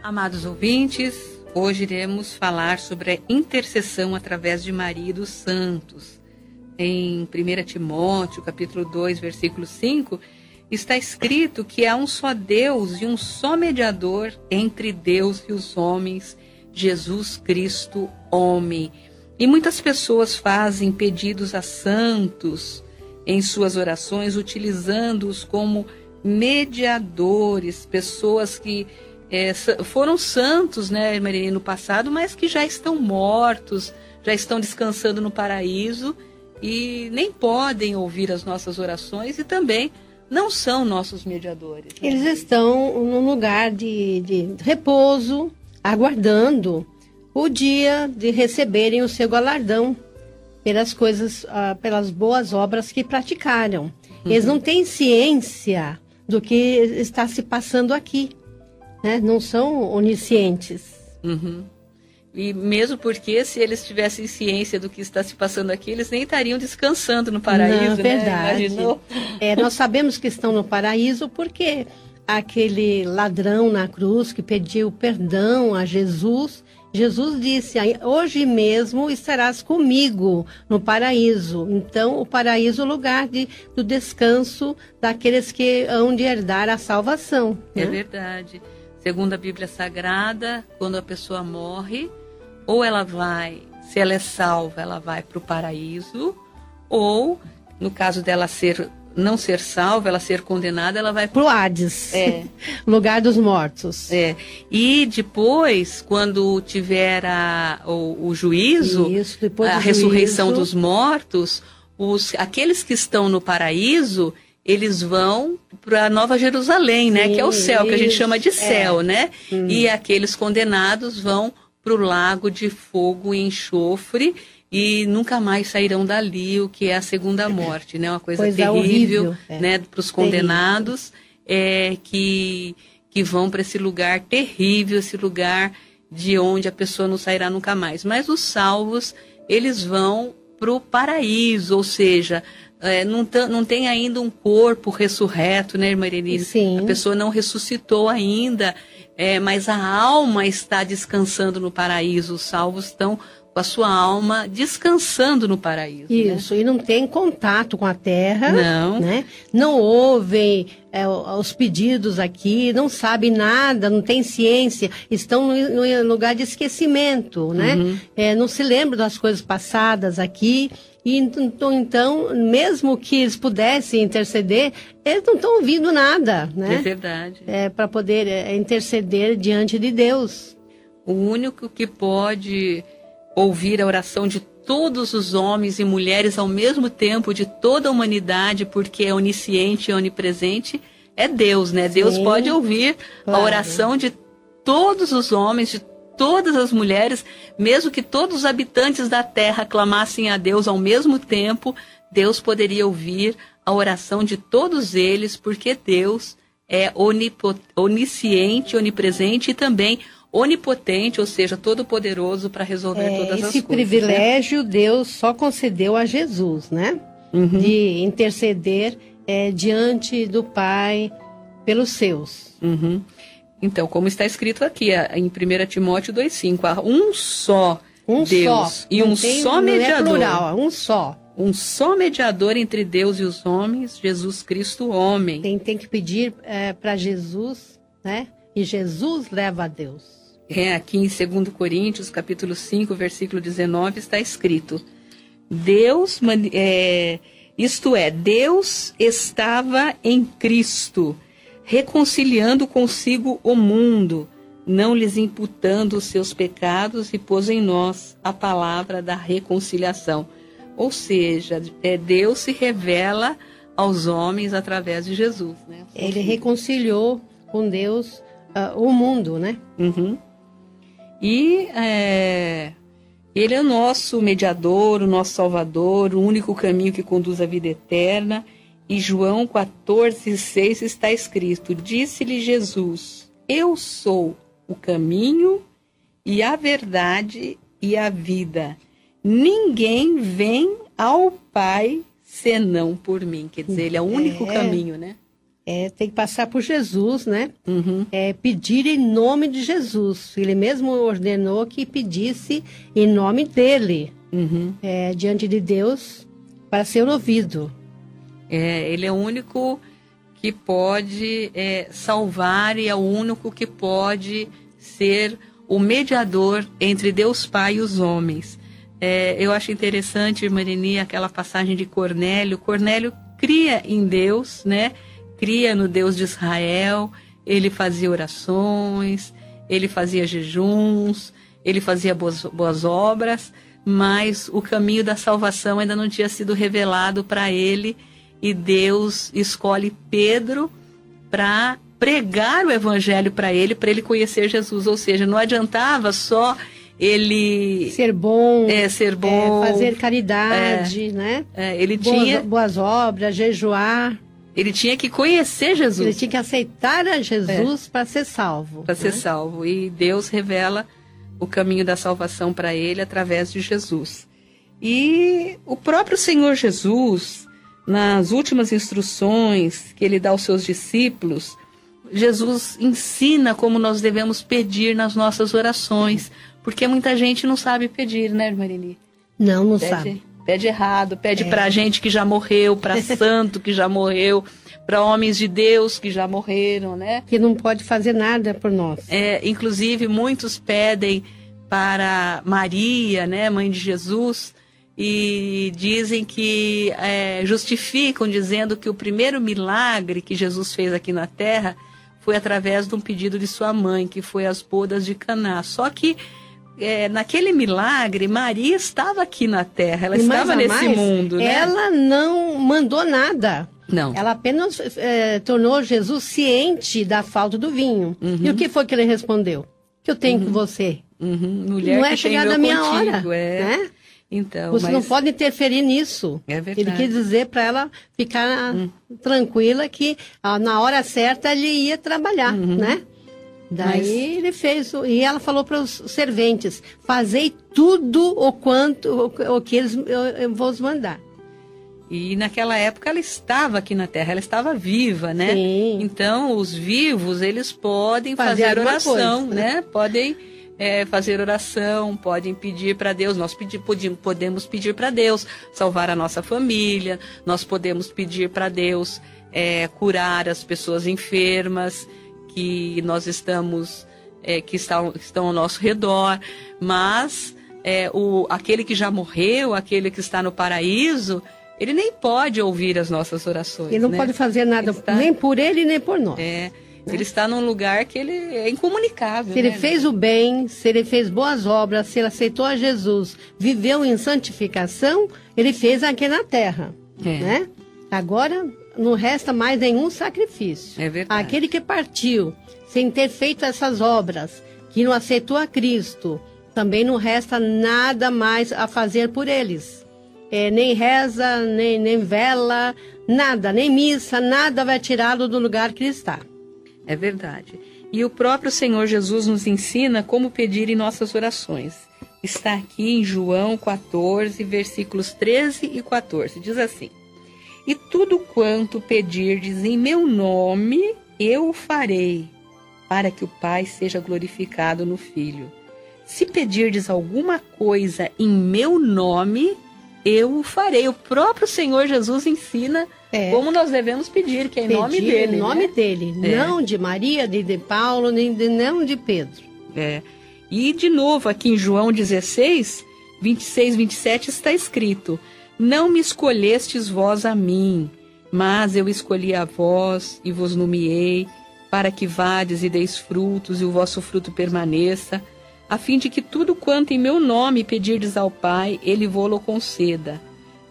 Amados ouvintes, hoje iremos falar sobre a intercessão através de Maria e dos santos. Em 1 Timóteo, capítulo 2, versículo 5, está escrito que há um só Deus e um só mediador entre Deus e os homens, Jesus Cristo, homem. E muitas pessoas fazem pedidos a santos em suas orações, utilizando-os como mediadores, pessoas que foram santos, né, Maria, no passado, mas que já estão mortos, já estão descansando no paraíso e nem podem ouvir as nossas orações e também não são nossos mediadores. Né? Eles estão num lugar de repouso, aguardando o dia de receberem o seu galardão pelas coisas, pelas boas obras que praticaram. Eles não têm ciência do que está se passando aqui. Né? Não são oniscientes. E mesmo porque se eles tivessem ciência do que está se passando aqui, eles nem estariam descansando no paraíso. Não, verdade. Imaginou? Nós sabemos que estão no paraíso porque aquele ladrão na cruz que pediu perdão a Jesus, Jesus disse, hoje mesmo estarás comigo no paraíso. Então, o paraíso é o lugar do descanso daqueles que hão de herdar a salvação. É né? verdade. Segundo a Bíblia Sagrada, quando a pessoa morre, ou ela vai, se ela é salva, ela vai para o paraíso, ou, no caso dela não ser salva, ela ser condenada, ela vai para o Hades, lugar dos mortos. E depois, quando tiver o juízo, a ressurreição dos mortos, aqueles que estão no paraíso, eles vão para a Nova Jerusalém, né? Que é o céu, que a gente chama de céu, né? E aqueles condenados vão para o lago de fogo e enxofre e nunca mais sairão dali, o que é a segunda morte, né? Uma coisa terrível, né? Para os condenados que vão para esse lugar terrível, esse lugar de onde a pessoa não sairá nunca mais. Mas os salvos, eles vão para o paraíso, ou seja, não tem ainda um corpo ressurreto, né, irmã Irene? Sim. A pessoa não ressuscitou ainda, mas a alma está descansando no paraíso. Os salvos estão com a sua alma descansando no paraíso. Isso, né? E não tem contato com a terra. Não. Né? Não ouvem os pedidos aqui, não sabem nada, não tem ciência, estão no lugar de esquecimento, né? Não se lembram das coisas passadas aqui. E então, mesmo que eles pudessem interceder, eles não estão ouvindo nada, né? É verdade. Para poder interceder diante de Deus. O único que pode ouvir a oração de todos os homens e mulheres ao mesmo tempo, de toda a humanidade, porque é onisciente e onipresente, é Deus, né? Sim, Deus pode ouvir a oração de todos os homens, de todas as mulheres, mesmo que todos os habitantes da terra clamassem a Deus ao mesmo tempo, Deus poderia ouvir a oração de todos eles, porque Deus é onisciente, onipresente e também onipotente, ou seja, todo-poderoso para resolver todas as coisas. Esse privilégio, né? Deus só concedeu a Jesus, né? De interceder diante do Pai pelos seus. Então, como está escrito aqui em 1 Timóteo 2,5, há um só Deus e um só mediador. Não é plural, um só. Um só mediador entre Deus e os homens, Jesus Cristo, homem. Tem que pedir para Jesus, né? E Jesus leva a Deus. Aqui em 2 Coríntios, capítulo 5, versículo 19, está escrito: Deus, Deus estava em Cristo, reconciliando consigo o mundo, não lhes imputando os seus pecados, e pôs em nós a palavra da reconciliação. Ou seja, Deus se revela aos homens através de Jesus, né? Ele reconciliou com Deus o mundo, né? E Ele é o nosso mediador, o nosso salvador, o único caminho que conduz à vida eterna. E João 14,6 está escrito: disse-lhe Jesus: eu sou o caminho e a verdade e a vida. Ninguém vem ao Pai senão por mim. Quer dizer, ele é o único caminho, né? tem que passar por Jesus, né? Uhum. Pedir em nome de Jesus. Ele mesmo ordenou que pedisse em nome dele, Uhum. diante de Deus, para ser ouvido. Ele é o único que pode salvar e é o único que pode ser o mediador entre Deus Pai e os homens. Eu acho interessante, irmã Neni, aquela passagem de Cornélio. Cornélio cria em Deus, né? Cria no Deus de Israel. Ele fazia orações, ele fazia jejuns, ele fazia boas obras, mas o caminho da salvação ainda não tinha sido revelado para ele, e Deus escolhe Pedro para pregar o evangelho para ele conhecer Jesus. Ou seja, não adiantava só ele ser bom, fazer caridade, né? Ele tinha boas obras, jejuar. Ele tinha que conhecer Jesus. Ele tinha que aceitar a Jesus para ser salvo. Para ser salvo. E Deus revela o caminho da salvação para ele através de Jesus. E o próprio Senhor Jesus, nas últimas instruções que ele dá aos seus discípulos, Jesus ensina como nós devemos pedir nas nossas orações. Porque muita gente não sabe pedir, né, Marini? Não sabe. Pede errado, pede para gente que já morreu, para santo que já morreu, para homens de Deus que já morreram, né? Que não pode fazer nada por nós. Inclusive, muitos pedem para Maria, né, mãe de Jesus, e dizem que justificam dizendo que o primeiro milagre que Jesus fez aqui na Terra foi através de um pedido de sua mãe, que foi as bodas de Caná. Só que naquele milagre, Maria estava aqui na Terra, ela estava nesse mundo, né? Ela não mandou nada. Não. Ela apenas tornou Jesus ciente da falta do vinho. Uhum. E o que foi que ele respondeu? Que eu tenho com você. Uhum. Mulher, não é chegada a minha hora, né? Então, você não pode interferir nisso. É verdade. Ele quis dizer para ela ficar tranquila que na hora certa ele ia trabalhar, né? Daí ele fez, e ela falou para os serventes: fazei tudo o que eu vou os mandar. E naquela época ela estava aqui na Terra, ela estava viva, né? Sim. Então os vivos, eles podem fazer oração, né? Podem fazer oração, podem pedir para Deus. Nós podemos pedir para Deus salvar a nossa família, nós podemos pedir para Deus curar as pessoas enfermas que nós estamos, que estão ao nosso redor, mas aquele que já morreu, aquele que está no paraíso, ele nem pode ouvir as nossas orações. Ele não pode fazer nada, nem por ele, nem por nós. Ele está num lugar que ele é incomunicável. Se ele fez o bem, se ele fez boas obras, se ele aceitou a Jesus, viveu em santificação, ele fez aqui na terra, né? Agora não resta mais nenhum sacrifício. É verdade. Aquele que partiu sem ter feito essas obras, que não aceitou a Cristo, também não resta nada mais a fazer por eles. Nem reza, nem vela, nada, nem missa, nada vai tirá-lo do lugar que ele está. É verdade. E o próprio Senhor Jesus nos ensina como pedir em nossas orações. Está aqui em João 14, versículos 13 e 14. Diz assim: e tudo quanto pedirdes em meu nome, eu o farei, para que o Pai seja glorificado no Filho. Se pedirdes alguma coisa em meu nome, eu o farei. O próprio Senhor Jesus ensina como nós devemos pedir, que é em nome dele. Em nome dele, não de Maria, nem de Paulo, não de Pedro. E de novo, aqui em João 16, 26, 27, está escrito: não me escolhestes vós a mim, mas eu escolhi a vós e vos nomeei, para que vades e deis frutos, e o vosso fruto permaneça, a fim de que tudo quanto em meu nome pedirdes ao Pai, ele vô-lo conceda.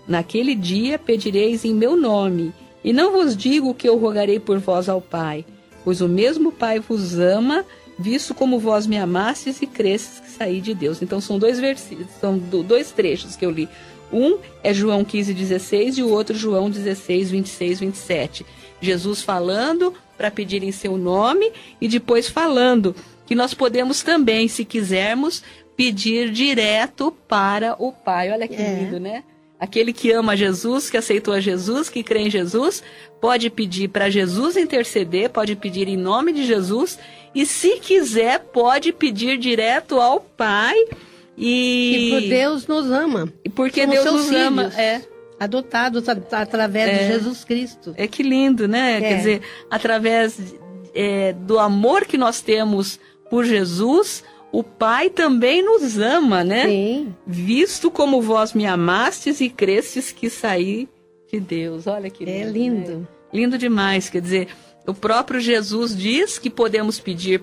Naquele dia pedireis em meu nome, e não vos digo que eu rogarei por vós ao Pai, pois o mesmo Pai vos ama, visto como vós me amastes e cresces que saí de Deus. Então são dois versículos, são dois trechos que eu li. Um é João 15, 16 e o outro João 16, 26, 27. Jesus falando para pedir em seu nome e depois falando que nós podemos também, se quisermos, pedir direto para o Pai. Olha que lindo, né? Aquele que ama Jesus, que aceitou a Jesus, que crê em Jesus, pode pedir para Jesus interceder, pode pedir em nome de Jesus, e se quiser, pode pedir direto ao Pai. E por Deus nos ama. E porque Deus nos ama. Adotados através de Jesus Cristo. Que lindo, né? Quer dizer, através do amor que nós temos por Jesus, o Pai também nos ama, né? Sim. Visto como vós me amastes e crestes que saí de Deus. Olha que lindo. É lindo. Né? Lindo demais. Quer dizer, o próprio Jesus diz que podemos pedir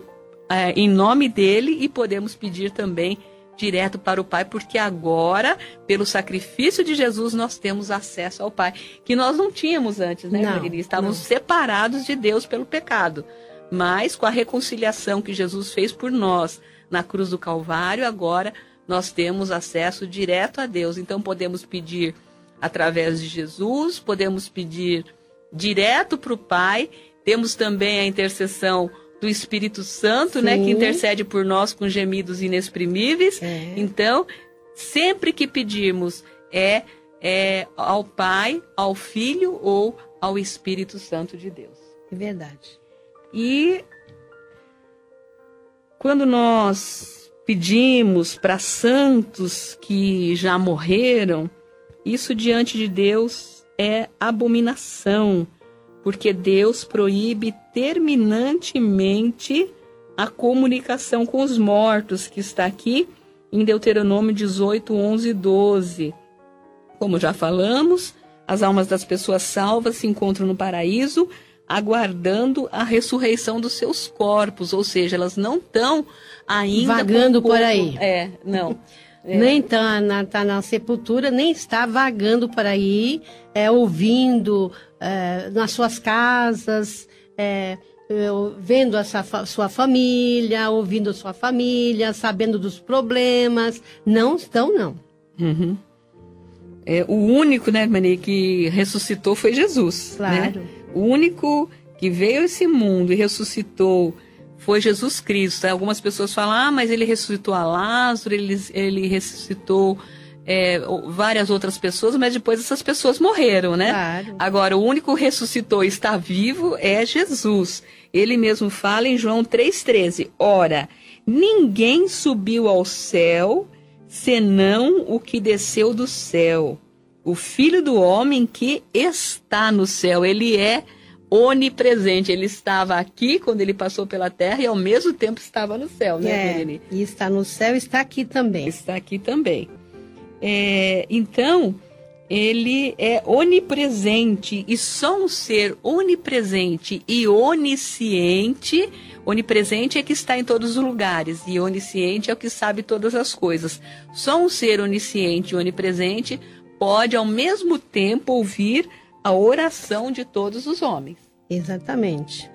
em nome dele e podemos pedir também direto para o Pai, porque agora, pelo sacrifício de Jesus, nós temos acesso ao Pai, que nós não tínhamos antes, né, Marilene? Estávamos separados de Deus pelo pecado. Mas com a reconciliação que Jesus fez por nós na cruz do Calvário, agora nós temos acesso direto a Deus. Então podemos pedir através de Jesus, podemos pedir direto para o Pai, temos também a intercessão do Espírito Santo, né, que intercede por nós com gemidos inexprimíveis. Então, sempre que pedirmos ao Pai, ao Filho ou ao Espírito Santo de Deus. É verdade. E quando nós pedimos para santos que já morreram, isso diante de Deus é abominação, porque Deus proíbe terminantemente a comunicação com os mortos, que está aqui em Deuteronômio 18, 11 e 12. Como já falamos, as almas das pessoas salvas se encontram no paraíso, aguardando a ressurreição dos seus corpos, ou seja, elas não estão ainda vagando por aí. Não. Nem está na sepultura, nem está vagando por aí, ouvindo nas suas casas, vendo sua família, ouvindo sua família, sabendo dos problemas. Não estão, não. Uhum. O único, né, Mani, que ressuscitou foi Jesus. Claro. Né? O único que veio a esse mundo e ressuscitou foi Jesus Cristo. Algumas pessoas falam, mas ele ressuscitou a Lázaro, ele ressuscitou várias outras pessoas, mas depois essas pessoas morreram, né? Claro. Agora, o único que ressuscitou e está vivo é Jesus. Ele mesmo fala em João 3,13. Ora, ninguém subiu ao céu, senão o que desceu do céu. O Filho do Homem que está no céu. Ele é onipresente. Ele estava aqui quando ele passou pela terra e ao mesmo tempo estava no céu, né, Marilene? E está no céu e está aqui também. Está aqui também. Então, ele é onipresente, e só um ser onipresente e onisciente. Onipresente é que está em todos os lugares, e onisciente é o que sabe todas as coisas. Só um ser onisciente e onipresente pode ao mesmo tempo ouvir a oração de todos os homens. Exatamente.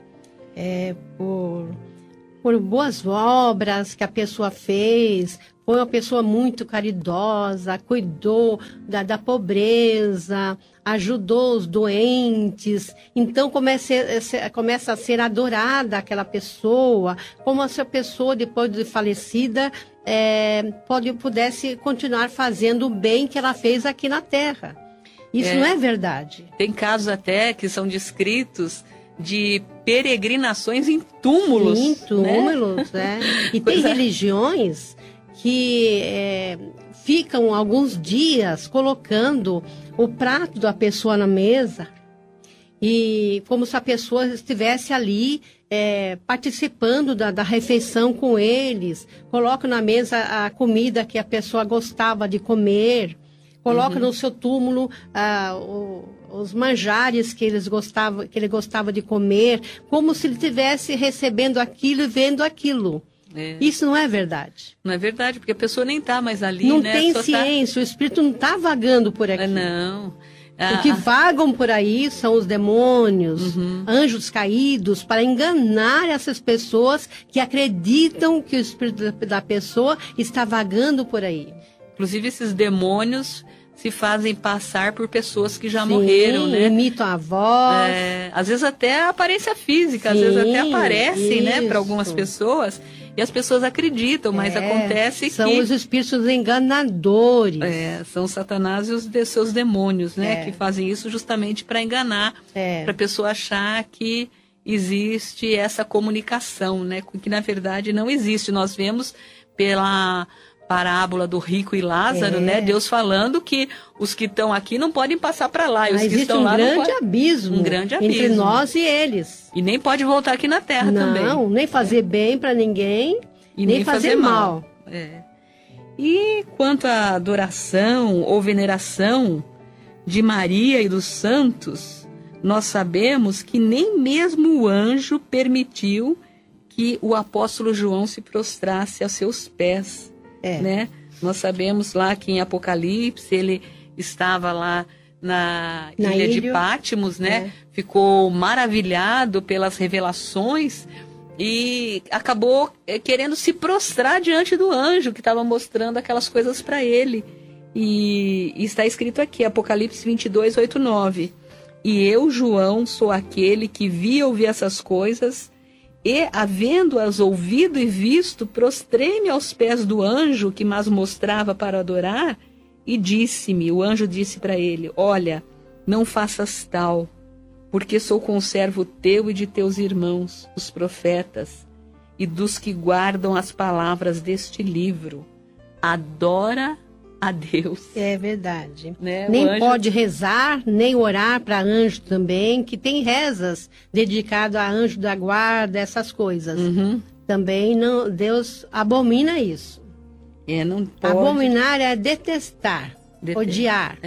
Por boas obras que a pessoa fez, foi uma pessoa muito caridosa, cuidou da pobreza, ajudou os doentes. Então começa a ser adorada aquela pessoa, como se a pessoa, depois de falecida, pudesse continuar fazendo o bem que ela fez aqui na Terra. Isso não é verdade. Tem casos até que são descritos de peregrinações em túmulos. Sim, túmulos, né? E tem religiões que ficam alguns dias colocando o prato da pessoa na mesa, e como se a pessoa estivesse ali participando da refeição com eles. Colocam na mesa a comida que a pessoa gostava de comer, coloca no seu túmulo os manjares que ele gostava de comer, como se ele estivesse recebendo aquilo e vendo aquilo. Isso não é verdade. Não é verdade, porque a pessoa nem está mais ali, não, né? Tem ciência, o espírito não está vagando por aqui. Não. O que vagam por aí são os demônios, anjos caídos, para enganar essas pessoas que acreditam que o espírito da pessoa está vagando por aí. Inclusive, esses demônios se fazem passar por pessoas que já morreram, né? Imitam a voz. Às vezes até a aparência física, às vezes até aparecem, né, para algumas pessoas. e as pessoas acreditam, mas acontece são os espíritos enganadores. São Satanás e os seus demônios, né? Que fazem isso justamente para enganar, para a pessoa achar que existe essa comunicação, né? Que na verdade não existe. Nós vemos pela parábola do rico e Lázaro, né? Deus falando que os que estão aqui não podem passar para lá. E os que estão lá um grande abismo entre nós e eles. E nem pode voltar aqui na Terra também. Não, nem fazer bem para ninguém e nem fazer mal. E quanto à adoração ou veneração de Maria e dos santos, nós sabemos que nem mesmo o anjo permitiu que o apóstolo João se prostrasse aos seus pés. Né? Nós sabemos lá que em Apocalipse ele estava lá na ilha de Pátimos, né? Ficou maravilhado pelas revelações e acabou querendo se prostrar diante do anjo que estava mostrando aquelas coisas para ele. E está escrito aqui, Apocalipse 22, 8, 9. E eu, João, sou aquele que vi e ouvi essas coisas, e, havendo-as ouvido e visto, prostrei-me aos pés do anjo que mas mostrava para adorar, e disse-me, o anjo disse para ele, olha, não faças tal, porque sou conservo teu e de teus irmãos, os profetas, e dos que guardam as palavras deste livro. Adora a Deus. É verdade. Né? Nem anjo... pode rezar, nem orar para anjo também, que tem rezas dedicadas a anjo da guarda, essas coisas. Também não, Deus abomina isso. Não pode. Abominar é detestar, odiar.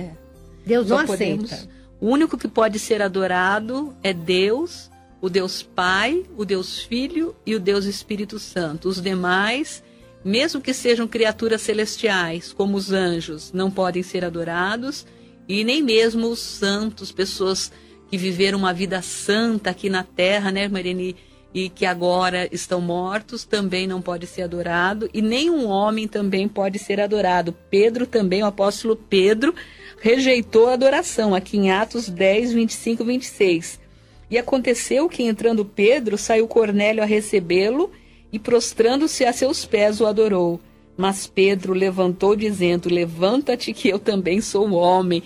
Deus não aceita. O único que pode ser adorado é Deus, o Deus Pai, o Deus Filho e o Deus Espírito Santo. Os demais, mesmo que sejam criaturas celestiais, como os anjos, não podem ser adorados, e nem mesmo os santos, pessoas que viveram uma vida santa aqui na terra, né, Marilene, e que agora estão mortos, também não pode ser adorado, e nenhum homem também pode ser adorado. Pedro também, o apóstolo Pedro, rejeitou a adoração, aqui em Atos 10, 25 e 26. E aconteceu que, entrando Pedro, saiu Cornélio a recebê-lo, e prostrando-se a seus pés o adorou. Mas Pedro levantou dizendo, levanta-te que eu também sou homem.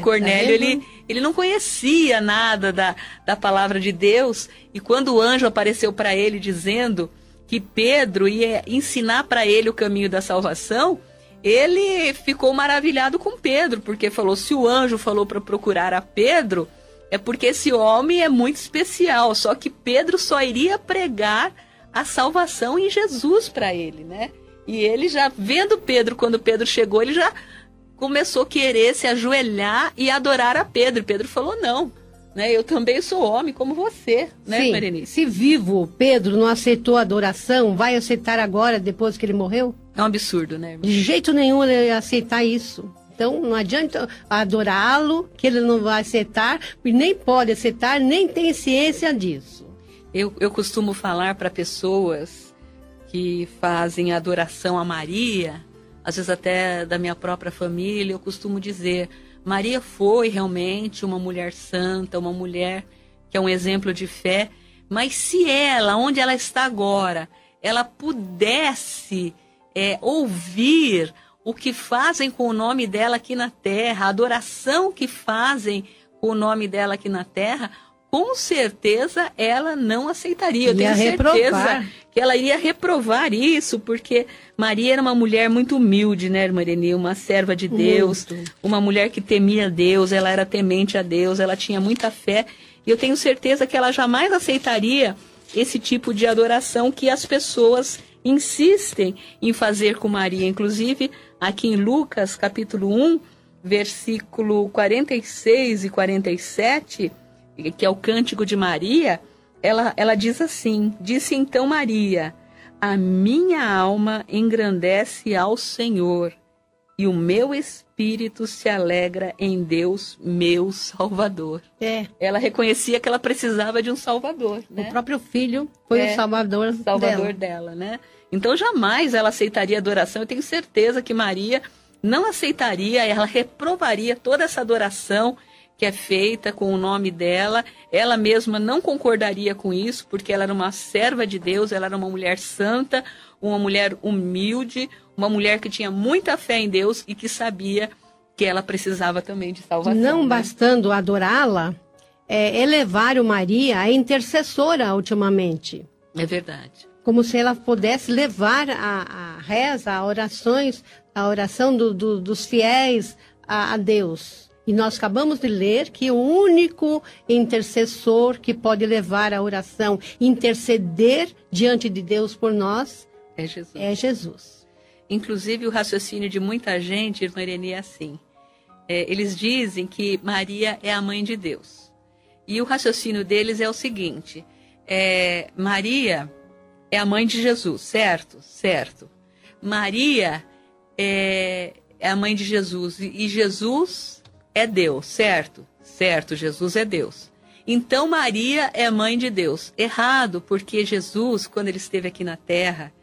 Cornélio, ele não conhecia nada da palavra de Deus, e quando o anjo apareceu para ele dizendo que Pedro ia ensinar para ele o caminho da salvação, ele ficou maravilhado com Pedro, porque falou, se o anjo falou para procurar a Pedro, é porque esse homem é muito especial, só que Pedro só iria pregar a salvação em Jesus para ele, né? E ele já, vendo Pedro, quando Pedro chegou, ele já começou a querer se ajoelhar e adorar a Pedro. Pedro falou, não, né? Eu também sou homem como você, né, Sim. Berenice? Se vivo Pedro não aceitou a adoração, vai aceitar agora, depois que ele morreu? É um absurdo, né, irmão? De jeito nenhum ele ia aceitar isso. Então, não adianta adorá-lo, que ele não vai aceitar, e nem pode aceitar, nem tem ciência disso. Eu costumo falar para pessoas que fazem adoração a Maria, às vezes até da minha própria família, eu costumo dizer, Maria foi realmente uma mulher santa, uma mulher que é um exemplo de fé, mas se ela, onde ela está agora, ela pudesse ouvir o que fazem com o nome dela aqui na terra, a adoração que fazem com o nome dela aqui na terra, com certeza ela não aceitaria. Eu tenho certeza que ela iria reprovar isso, porque Maria era uma mulher muito humilde, né, Marilene? Uma serva de Deus, uma mulher que temia Deus, ela era temente a Deus, ela tinha muita fé, e eu tenho certeza que ela jamais aceitaria esse tipo de adoração que as pessoas insistem em fazer com Maria. Inclusive, aqui em Lucas, capítulo 1, versículo 46 e 47, que é o Cântico de Maria, ela diz assim, disse então Maria, a minha alma engrandece ao Senhor, e o meu espírito se alegra em Deus, meu Salvador. Ela reconhecia que ela precisava de um Salvador, né? O próprio filho foi o Salvador dela, né? Então jamais ela aceitaria adoração. Eu tenho certeza que Maria não aceitaria, ela reprovaria toda essa adoração que é feita com o nome dela. Ela mesma não concordaria com isso, porque ela era uma serva de Deus, ela era uma mulher santa, uma mulher humilde, uma mulher que tinha muita fé em Deus e que sabia que ela precisava também de salvação. Não bastando adorá-la, elevaram Maria a intercessora ultimamente. É verdade. Como se ela pudesse levar a reza, a orações, a oração dos fiéis a Deus. E nós acabamos de ler que o único intercessor que pode levar a oração, interceder diante de Deus por nós, é Jesus. Inclusive, o raciocínio de muita gente, irmã Irene, é assim. Eles dizem que Maria é a mãe de Deus. E o raciocínio deles é o seguinte: Maria é a mãe de Jesus, certo? Certo. Maria é a mãe de Jesus e Jesus é Deus, certo? Certo, Jesus é Deus. Então Maria é mãe de Deus. Errado, porque Jesus, quando ele esteve aqui na Terra,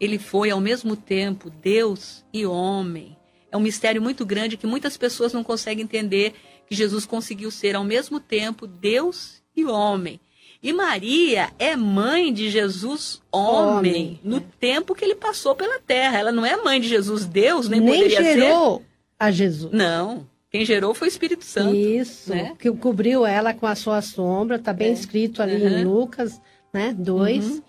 ele foi ao mesmo tempo Deus e homem. É um mistério muito grande que muitas pessoas não conseguem entender, que Jesus conseguiu ser ao mesmo tempo Deus e homem. E Maria é mãe de Jesus homem, no tempo que ele passou pela Terra. Ela não é mãe de Jesus Deus, nem poderia ser. Nem gerou a Jesus. Não. Quem gerou foi o Espírito Santo. Isso, né? Que cobriu ela com a sua sombra, está bem escrito ali em Lucas, né, 2,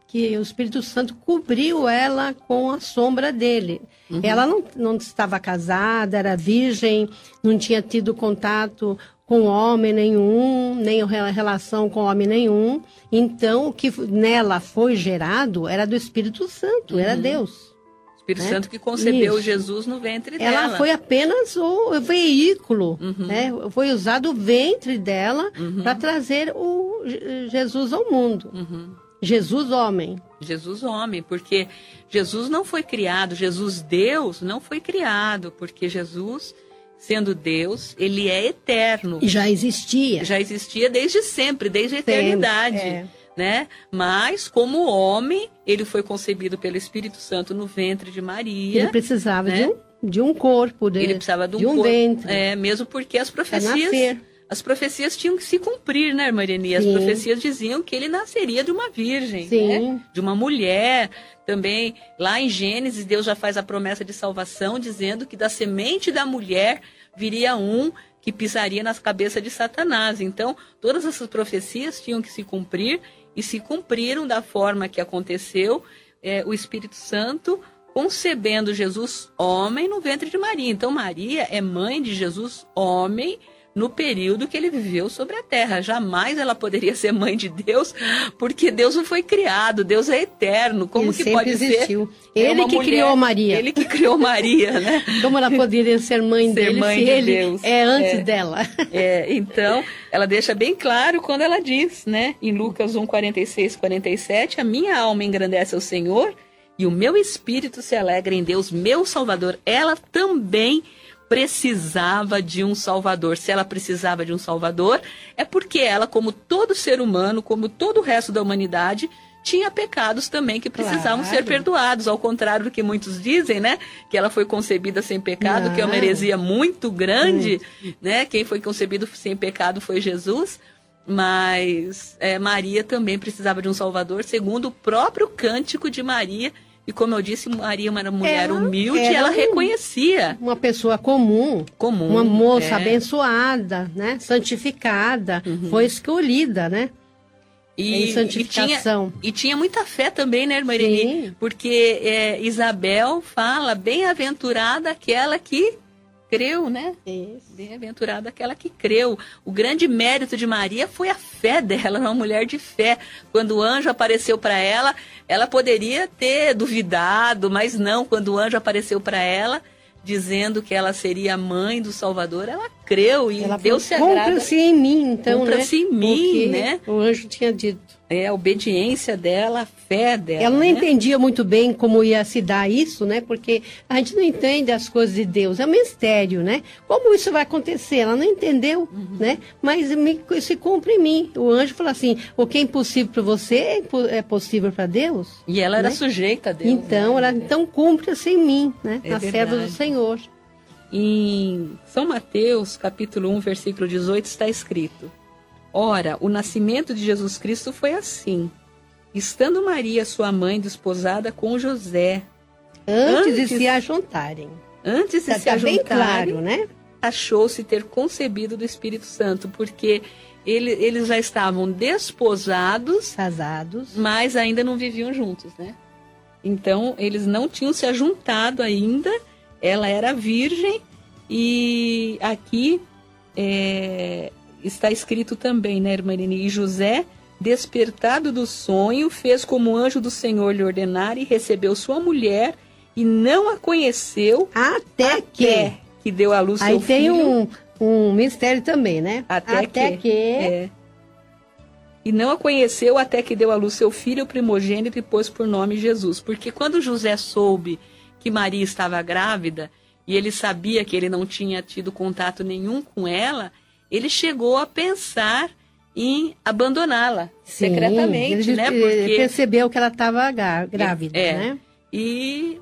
que o Espírito Santo cobriu ela com a sombra dele. Ela não estava casada, era virgem, não tinha tido contato com homem nenhum, nem relação com homem nenhum. Então, o que nela foi gerado era do Espírito Santo, era Deus. Espírito Santo que concebeu Jesus no ventre dela. Ela foi apenas o veículo, né? Foi usado o ventre dela para trazer o Jesus ao mundo. Jesus homem. Jesus homem, porque Jesus não foi criado, Jesus Deus não foi criado, porque Jesus, sendo Deus, ele é eterno. E já existia. Já existia desde sempre, desde a eternidade. Né? Mas, como homem, ele foi concebido pelo Espírito Santo no ventre de Maria. Ele precisava de um corpo, ele precisava de um ventre. Mesmo porque as profecias tinham que se cumprir, né, irmã Irene? As profecias diziam que ele nasceria de uma virgem, né? De uma mulher. Também, lá em Gênesis, Deus já faz a promessa de salvação, dizendo que da semente da mulher viria um que pisaria nas cabeças de Satanás. Então, todas essas profecias tinham que se cumprir, e se cumpriram da forma que aconteceu, o Espírito Santo concebendo Jesus homem no ventre de Maria. Então, Maria é mãe de Jesus homem no período que ele viveu sobre a terra. Jamais ela poderia ser mãe de Deus, porque Deus não foi criado, Deus é eterno. Como ele que pode existiu. Ser? Ele que criou Maria. Ele que criou Maria, né? Como ela poderia ser mãe dele se ele Deus. É antes dela? Então, ela deixa bem claro quando ela diz, né, em Lucas 1, 46, 47, a minha alma engrandece ao Senhor e o meu espírito se alegra em Deus, meu Salvador. Ela também precisava de um Salvador. Se ela precisava de um Salvador, é porque ela, como todo ser humano, como todo o resto da humanidade, tinha pecados também que precisavam ser perdoados. Ao contrário do que muitos dizem, né? Que ela foi concebida sem pecado, que é uma heresia muito grande, né? Quem foi concebido sem pecado foi Jesus. Mas Maria também precisava de um Salvador, segundo o próprio cântico de Maria. E como eu disse, Maria era uma mulher humilde, e ela reconhecia. Uma pessoa comum, uma moça abençoada, né? Santificada, foi escolhida, né? Em santificação. E tinha muita fé também, né, irmã Irene? Porque Isabel fala, bem-aventurada aquela que creu, né? Isso. Bem-aventurada aquela que creu. O grande mérito de Maria foi a fé dela, uma mulher de fé. Quando o anjo apareceu para ela, ela poderia ter duvidado, mas não. Quando o anjo apareceu para ela, dizendo que ela seria a mãe do Salvador, ela creu e Deus se agrada. Cumpra-se em mim, então, Cumpra-se em mim, né? O anjo tinha dito. A obediência dela, a fé dela. Ela não entendia muito bem como ia se dar isso, né? Porque a gente não entende as coisas de Deus. É um mistério, né? Como isso vai acontecer? Ela não entendeu, né? Mas se cumpre em mim. O anjo falou assim, o que é impossível para você é possível para Deus. E ela era sujeita a Deus. Então, então cumpra-se em mim, né? A serva do Senhor. Em São Mateus, capítulo 1, versículo 18, está escrito: Ora, o nascimento de Jesus Cristo foi assim. Estando Maria, sua mãe, desposada com José. Antes de se ajuntarem. Antes de se ajuntarem, bem claro, né? Achou-se ter concebido do Espírito Santo, porque eles já estavam desposados, casados, mas ainda não viviam juntos, né? Então, eles não tinham se ajuntado ainda, ela era virgem, e aqui está escrito também, né, irmã Irene? E José, despertado do sonho, fez como o anjo do Senhor lhe ordenara e recebeu sua mulher e não a conheceu até que deu à luz seu filho. Aí tem um mistério também, né? Até que. E não a conheceu até que deu à luz seu filho, o primogênito, e pôs por nome Jesus. Porque quando José soube que Maria estava grávida, e ele sabia que ele não tinha tido contato nenhum com ela, ele chegou a pensar em abandoná-la secretamente, né? Porque ele percebeu que ela estava grávida, né?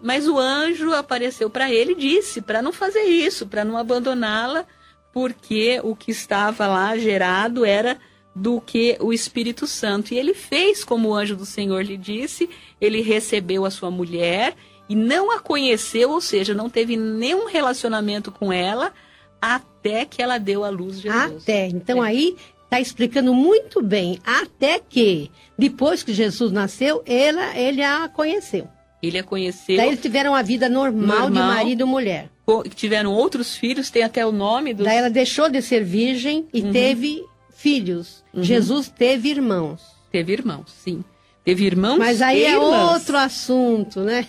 Mas o anjo apareceu para ele e disse para não fazer isso, para não abandoná-la, porque o que estava lá gerado era do que o Espírito Santo. E ele fez como o anjo do Senhor lhe disse, ele recebeu a sua mulher e não a conheceu, ou seja, não teve nenhum relacionamento com ela até que ela deu à luz Jesus. Então aí está explicando muito bem, até que depois que Jesus nasceu, ele a conheceu. Ele a conheceu. Daí eles tiveram uma vida normal de marido e mulher. Tiveram outros filhos, tem até o nome dos... Daí ela deixou de ser virgem e teve filhos. Jesus teve irmãos. Teve irmãos, sim. Teve irmãos. Mas aí é outro assunto, né?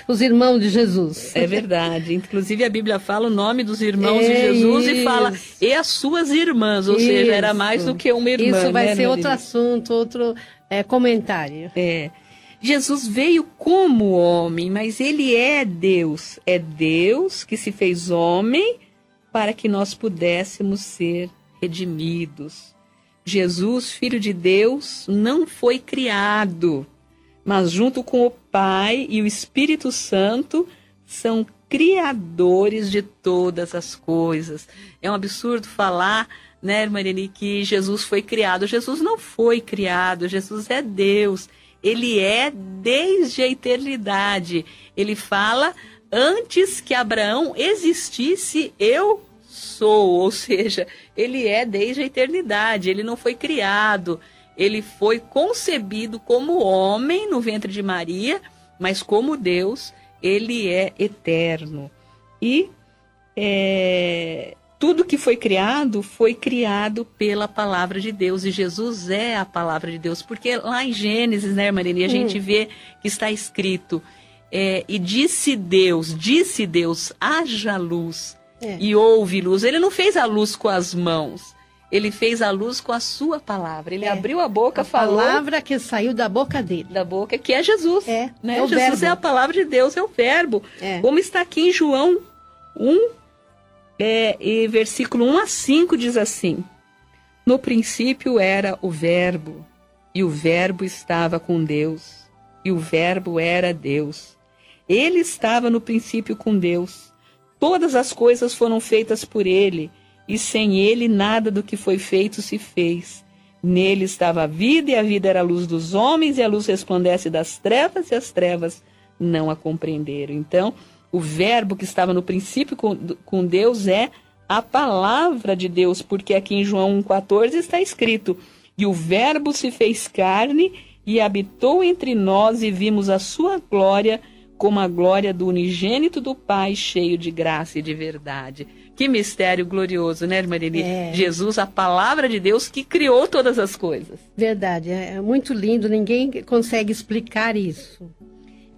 Os irmãos de Jesus. É verdade. Inclusive a Bíblia fala o nome dos irmãos de Jesus e fala, e as suas irmãs, ou seja, era mais do que uma irmã. Isso vai ser outro assunto, outro comentário. Jesus veio como homem, mas ele é Deus. É Deus que se fez homem para que nós pudéssemos ser redimidos. Jesus, Filho de Deus, não foi criado, mas junto com o Pai e o Espírito Santo são criadores de todas as coisas. É um absurdo falar, né, irmã Irene, que Jesus foi criado. Jesus não foi criado, Jesus é Deus. Ele é desde a eternidade. Ele fala, antes que Abraão existisse, eu sou. Ou seja, ele é desde a eternidade. Ele não foi criado. Ele foi concebido como homem no ventre de Maria, mas como Deus, ele é eterno. E tudo que foi criado pela palavra de Deus. E Jesus é a palavra de Deus. Porque lá em Gênesis, né, Maria, a gente vê que está escrito, e disse Deus, haja luz, e houve luz. Ele não fez a luz com as mãos, ele fez a luz com a sua palavra. Ele abriu a boca, falou. A palavra que saiu da boca dele. Da boca, que é Jesus. Né? É o Jesus verbo. É a palavra de Deus, é o verbo. Como está aqui em João 1, e versículo 1 a 5 diz assim: No princípio era o verbo, e o verbo estava com Deus, e o verbo era Deus. Ele estava no princípio com Deus. Todas as coisas foram feitas por ele, e sem ele nada do que foi feito se fez. Nele estava a vida, e a vida era a luz dos homens, e a luz resplandece das trevas, e as trevas não a compreenderam. Então, o verbo que estava no princípio com Deus é a palavra de Deus, porque aqui em João 1,14 está escrito: E o verbo se fez carne e habitou entre nós, e vimos a sua glória como a glória do unigênito do Pai, cheio de graça e de verdade. Que mistério glorioso, né, irmã Irene? Jesus, a palavra de Deus que criou todas as coisas. Verdade, é muito lindo, ninguém consegue explicar isso.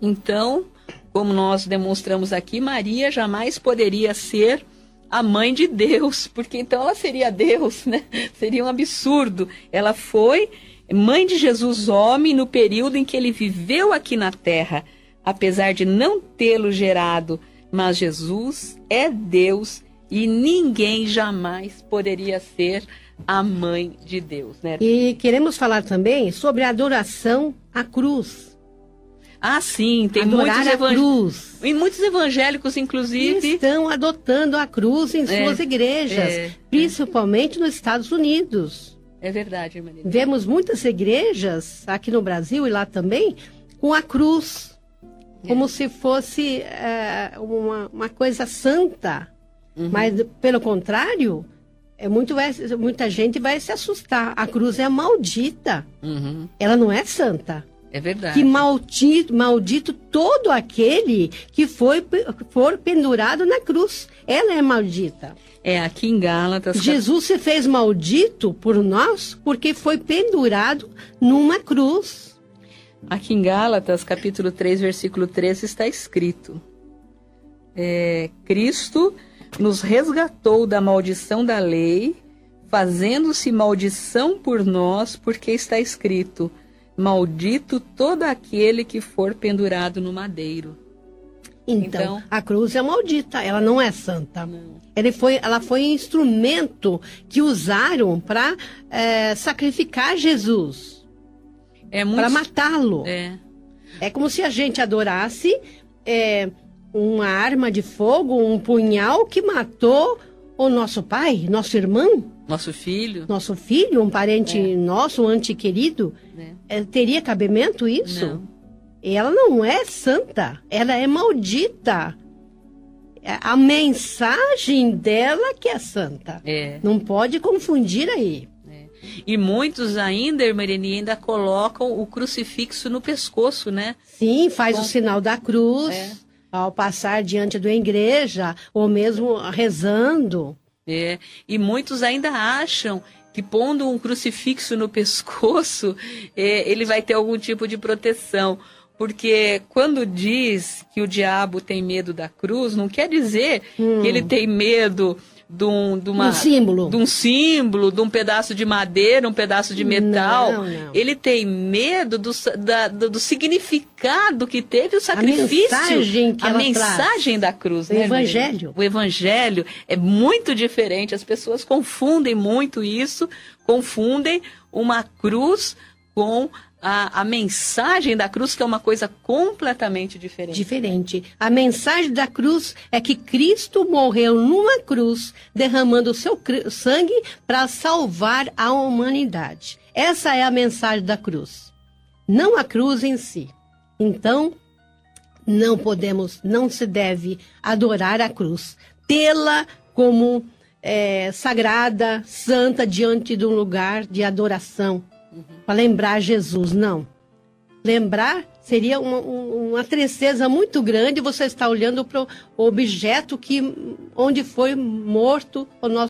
Então, como nós demonstramos aqui, Maria jamais poderia ser a mãe de Deus, porque então ela seria Deus, né? Seria um absurdo. Ela foi mãe de Jesus homem no período em que ele viveu aqui na terra, apesar de não tê-lo gerado, mas Jesus é Deus e ninguém jamais poderia ser a mãe de Deus, né? E queremos falar também sobre a adoração à cruz. Ah, sim, tem adorar a cruz. E muitos evangélicos, inclusive, estão adotando a cruz em suas igrejas, principalmente nos Estados Unidos. É verdade, Maria. Vemos muitas igrejas, aqui no Brasil e lá também, com a cruz, como se fosse uma coisa santa. Mas, pelo contrário, muita gente vai se assustar. A cruz é maldita. Ela não é santa. É verdade. Que maldito todo aquele que for pendurado na cruz. Ela é maldita. Aqui em Gálatas... Jesus se fez maldito por nós porque foi pendurado numa cruz. Aqui em Gálatas, capítulo 3, versículo 13, está escrito: Cristo nos resgatou da maldição da lei, fazendo-se maldição por nós, porque está escrito: maldito todo aquele que for pendurado no madeiro. Então, a cruz é maldita, ela não é santa. Não. Ela foi um instrumento que usaram para sacrificar Jesus, para matá-lo. É como se a gente adorasse uma arma de fogo, um punhal que matou o nosso pai, nosso irmão. Nosso filho, um parente nosso, um ente querido. Teria cabimento isso? Não. Ela não é santa, ela é maldita. A mensagem dela que é santa. Não pode confundir aí. E muitos ainda, Irmãirene, ainda colocam o crucifixo no pescoço, né? Sim, faz o sinal da cruz ao passar diante da igreja, ou mesmo rezando. E muitos ainda acham que pondo um crucifixo no pescoço, ele vai ter algum tipo de proteção. Porque quando diz que o diabo tem medo da cruz, não quer dizer que ele tem medo de um símbolo, de um pedaço de madeira, um pedaço de metal. Não. Ele tem medo do significado que teve o sacrifício, a mensagem da cruz. O evangelho. O evangelho é muito diferente. As pessoas confundem muito isso, confundem uma cruz com a mensagem da cruz, que é uma coisa completamente diferente. A mensagem da cruz é que Cristo morreu numa cruz, derramando o seu sangue para salvar a humanidade. Essa é a mensagem da cruz, não a cruz em si. Então, não se deve adorar a cruz, tê-la como sagrada, santa, diante de um lugar de adoração. Para lembrar Jesus, não. Lembrar seria uma tristeza muito grande. Você está olhando para o objeto onde foi morto o nosso